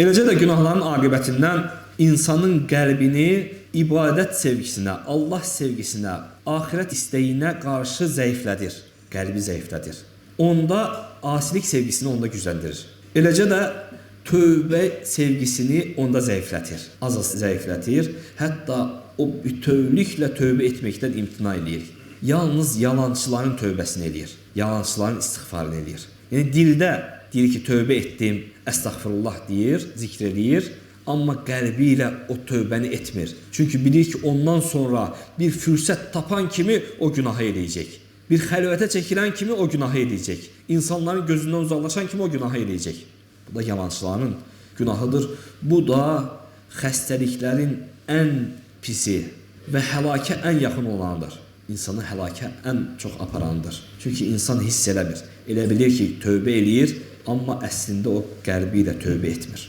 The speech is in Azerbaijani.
Eləcə də günahların aqibətindən insanın qəlbini ibadət sevgisinə, Allah sevgisinə, axirət istəyinə qarşı zəiflədir. Qəlbi zəiflədir. Onda asilik sevgisini onda gücləndirir. Eləcə də tövbə sevgisini onda zəiflətir. Az zəiflətir. Hətta o bütövlüklə tövbə etməkdən imtina edir. Yalnız yalançıların tövbəsini edir. Yalançıların istiğfarını edir. Yəni dildə deyir ki, tövbə etdim, əstəğfirullah deyir, zikr edir. Amma qəlbi ilə o tövbəni etmir. Çünki bilir ki, ondan sonra bir fürsət tapan kimi o günahı eləyəcək. Bir xəlvətə çəkilən kimi o günahı eləyəcək. İnsanların gözündən uzaqlaşan kimi o günahı eləyəcək. Bu da yalançıların günahıdır. Bu da xəstəliklərin ən pisi və həlakə ən yaxın olanıdır. İnsanı həlakə ən çox aparandır. Çünki insan hiss eləmir. Elə bilir ki, tövbə eləyir, amma əslində o qəlbi ilə tövbə etmir.